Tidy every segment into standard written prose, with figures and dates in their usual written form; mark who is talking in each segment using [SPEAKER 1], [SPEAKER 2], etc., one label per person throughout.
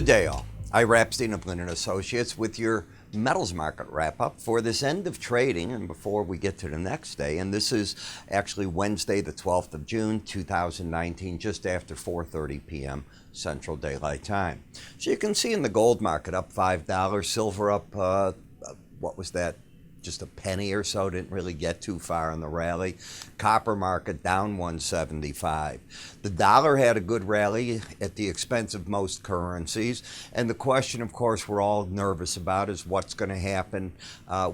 [SPEAKER 1] Good day, all. Ira Epstein of Linn Associates with your metals market wrap-up for this end of trading and before we get to the next day. And this is actually Wednesday, the 12th of June, 2019, just after 4:30 p.m. Central Daylight Time. So you can see in the gold market up $5, silver up, what was that? Just a penny or so, didn't really get too far in the rally. Copper market down 175. The dollar had a good rally at the expense of most currencies. And the question, of course, we're all nervous about is what's going to happen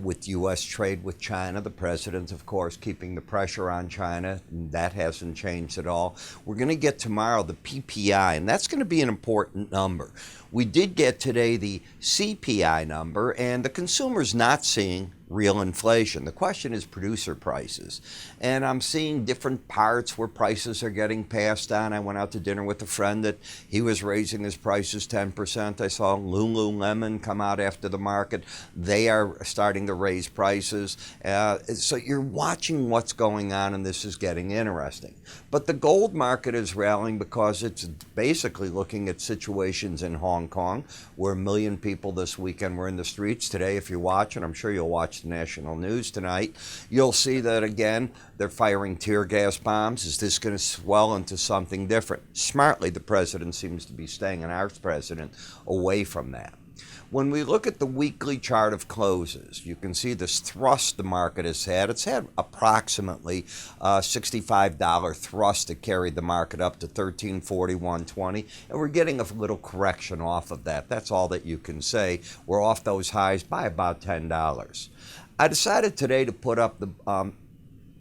[SPEAKER 1] with U.S. trade with China. The president, of course, keeping the pressure on China. And that hasn't changed at all. We're going to get tomorrow the PPI, and that's going to be an important number. We did get today the CPI number, and the consumer's not seeing real inflation. The question is producer prices. And I'm seeing different parts where prices are getting passed on. I went out to dinner with a friend that he was raising his prices 10%. I saw Lululemon come out after the market. They are starting to raise prices. So you're watching what's going on, and this is getting interesting. But the gold market is rallying because it's basically looking at situations in Hong Kong, where 1 million people this weekend were in the streets. Today, if you're watching, I'm sure you'll watch the national news tonight, you'll see that again, they're firing tear gas bombs. Is this going to swell into something different? Smartly, the president seems to be staying, and our president, away from that. When we look at the weekly chart of closes, you can see this thrust the market has had. It's had approximately $65 thrust that carried the market up to $1341.20, and we're getting a little correction off of that. That's all that you can say. We're off those highs by about $10. I decided today to put up the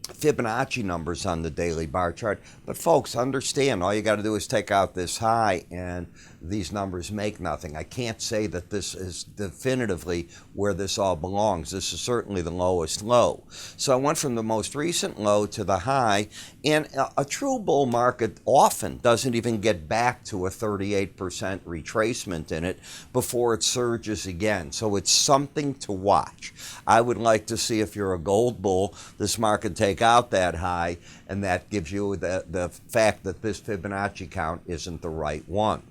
[SPEAKER 1] Fibonacci numbers on the daily bar chart. But folks, understand, all you got to do is take out this high and these numbers make nothing. I can't say that this is definitively where this all belongs. This is certainly the lowest low. So I went from the most recent low to the high, and a true bull market often doesn't even get back to a 38% retracement in it before it surges again. So it's something to watch. I would like to see, if you're a gold bull, this market take out that high, and that gives you the fact that this Fibonacci count isn't the right one.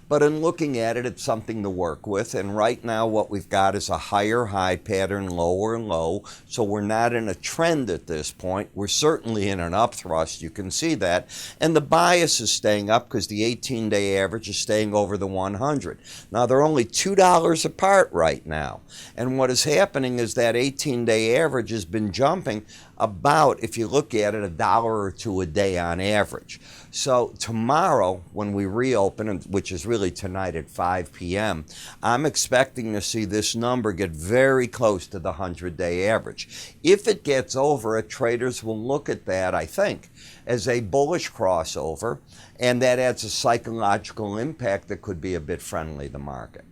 [SPEAKER 1] But in looking at it, it's something to work with. And right now what we've got is a higher high pattern, lower low. So we're not in a trend at this point. We're certainly in an upthrust. You can see that. And the bias is staying up because the 18-day average is staying over the 100. Now, they're only $2 apart right now. And what is happening is that 18-day average has been jumping about, if you look at it, $1 or $2 a day on average. So tomorrow, when we reopen, which is really tonight at 5 p.m., I'm expecting to see this number get very close to the 100-day average. If it gets over it, traders will look at that, I think, as a bullish crossover, and that adds a psychological impact that could be a bit friendly to the market.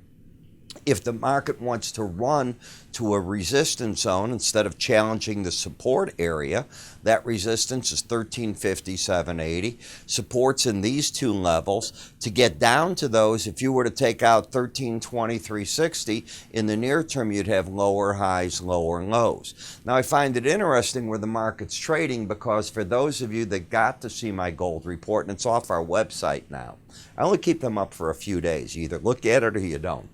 [SPEAKER 1] If the market wants to run to a resistance zone instead of challenging the support area, that resistance is 1357.80. Supports in these two levels. To get down to those, if you were to take out 1323.60, in the near term you'd have lower highs, lower lows. Now I find it interesting where the market's trading, because for those of you that got to see my gold report, and it's off our website now, I only keep them up for a few days. You either look at it or you don't.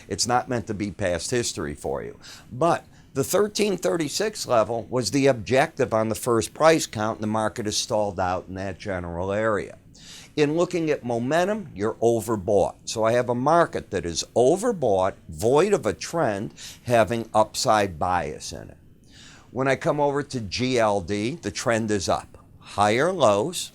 [SPEAKER 1] It's not meant to be past history for you. But the 1336 level was the objective on the first price count, and the market is stalled out in that general area. In looking at momentum, you're overbought. So I have a market that is overbought, void of a trend, having upside bias in it. When I come over to GLD, the trend is up. Higher lows,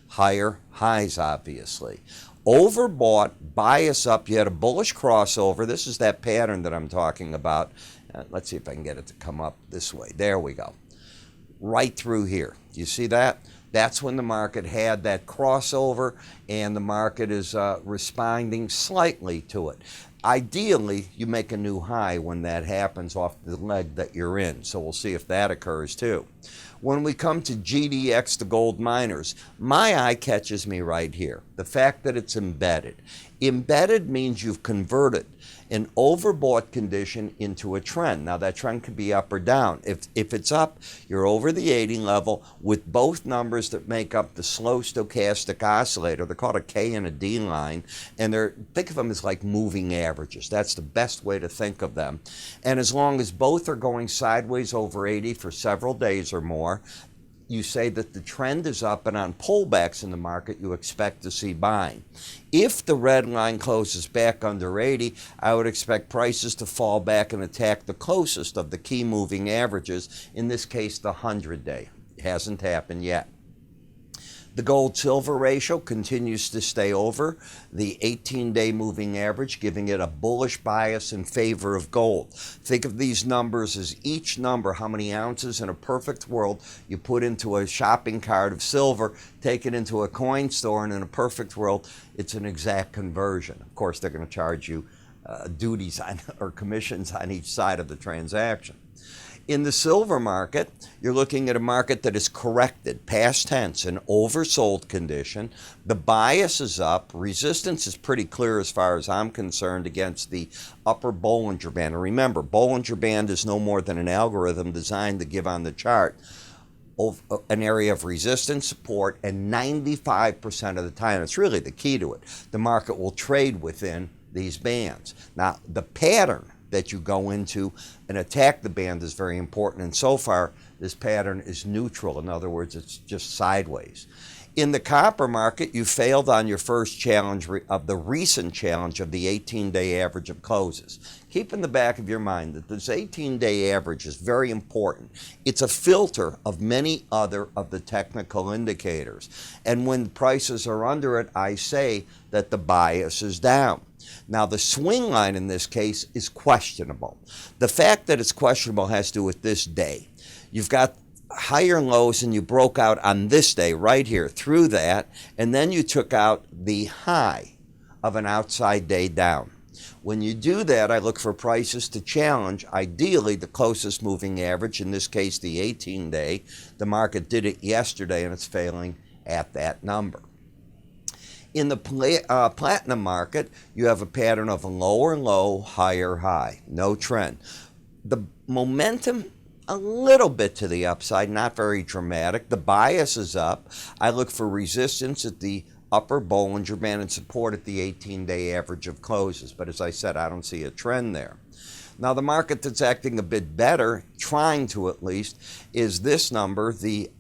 [SPEAKER 1] higher highs, obviously. Overbought, bias up. You had a bullish crossover. This is that pattern that I'm talking about. Let's see if I can get it to come up this way. There we go. Right through here. Do you see that? That's when the market had that crossover, and the market is responding slightly to it. Ideally, you make a new high when that happens off the leg that you're in. So we'll see if that occurs too. When we come to GDX, the gold miners, my eye catches me right here. The fact that it's embedded. Embedded means you've converted. an overbought condition into a trend. Now that trend can be up or down. If it's up, you're over the 80 level with both numbers that make up the slow stochastic oscillator. They're called a K and a D line, and think of them as like moving averages. That's the best way to think of them. And as long as both are going sideways over 80 for several days or more, you say that the trend is up, and on pullbacks in the market, you expect to see buying. If the red line closes back under 80, I would expect prices to fall back and attack the closest of the key moving averages, in this case, the 100-day. It hasn't happened yet. The gold-silver ratio continues to stay over the 18-day moving average, giving it a bullish bias in favor of gold. Think of these numbers as each number, how many ounces in a perfect world you put into a shopping cart of silver, take it into a coin store, and in a perfect world, it's an exact conversion. Of course, they're going to charge you duties or commissions on each side of the transaction. In the silver market, you're looking at a market that is corrected, past tense, an oversold condition. The bias is up. Resistance is pretty clear as far as I'm concerned against the upper Bollinger Band. And remember, Bollinger Band is no more than an algorithm designed to give on the chart an area of resistance, support, and 95% of the time, it's really the key to it, the market will trade within these bands. Now, the pattern that you go into and attack the band is very important, and so far this pattern is neutral. In other words, it's just sideways. In the copper market, you failed on your first challenge of the recent challenge of the 18-day average of closes. Keep in the back of your mind that this 18-day average is very important. It's a filter of many other of the technical indicators, and when prices are under it, I say that the bias is down. Now, the swing line in this case is questionable. The fact that it's questionable has to do with this day. You've got higher lows, and you broke out on this day right here through that, and then you took out the high of an outside day down. When you do that, I look for prices to challenge, ideally, the closest moving average, in this case, the 18-day. The market did it yesterday, and it's failing at that number. In the platinum market, you have a pattern of a lower low, higher high, no trend. The momentum, a little bit to the upside, not very dramatic. The bias is up. I look for resistance at the upper Bollinger Band and support at the 18-day average of closes. But as I said, I don't see a trend there. Now, the market that's acting a bit better, trying to at least, is this number, the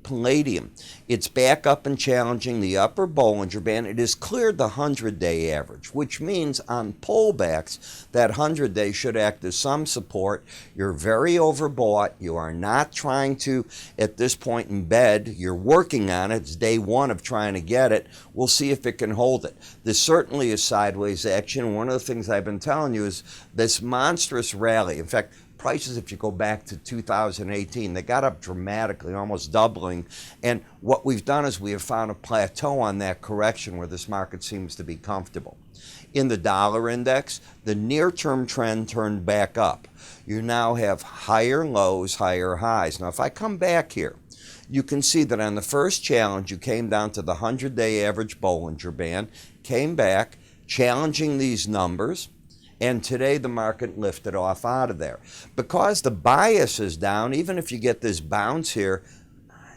[SPEAKER 1] palladium. It's back up and challenging the upper Bollinger Band. It has cleared the 100-day average, which means on pullbacks, that 100-day should act as some support. You're very overbought. You are not trying to, at this point, embed. You're working on it. It's day one of trying to get it. We'll see if it can hold it. This certainly is sideways action. One of the things I've been telling you is this monstrous rally. In fact, prices, if you go back to 2018, they got up dramatically, almost doubling. And what we've done is we have found a plateau on that correction where this market seems to be comfortable. In the dollar index, the near-term trend turned back up. You now have higher lows, higher highs. Now, if I come back here, you can see that on the first challenge, you came down to the 100-day average Bollinger Band, came back, challenging these numbers, and today the market lifted off out of there. Because the bias is down, even if you get this bounce here,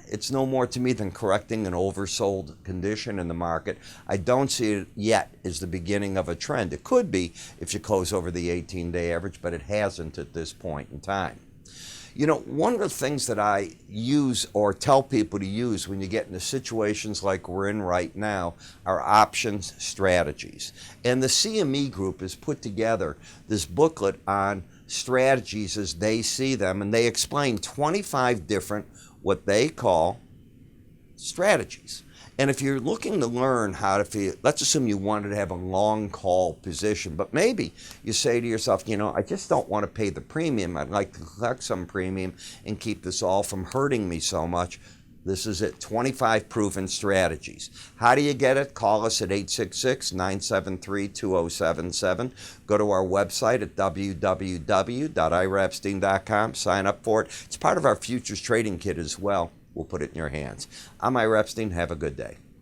[SPEAKER 1] it's no more to me than correcting an oversold condition in the market. I don't see it yet as the beginning of a trend. It could be if you close over the 18-day average, but it hasn't at this point in time. You know, one of the things that I use or tell people to use when you get into situations like we're in right now are options strategies. And the CME group has put together this booklet on strategies as they see them, and they explain 25 different what they call strategies. And if you're looking to learn how to feel, let's assume you wanted to have a long call position, but maybe you say to yourself, you know, I just don't want to pay the premium. I'd like to collect some premium and keep this all from hurting me so much. This is it, 25 proven strategies. How do you get it? Call us at 866-973-2077. Go to our website at www.iraepstein.com. Sign up for it. It's part of our futures trading kit as well. We'll put it in your hands. I'm Ira Epstein. Have a good day.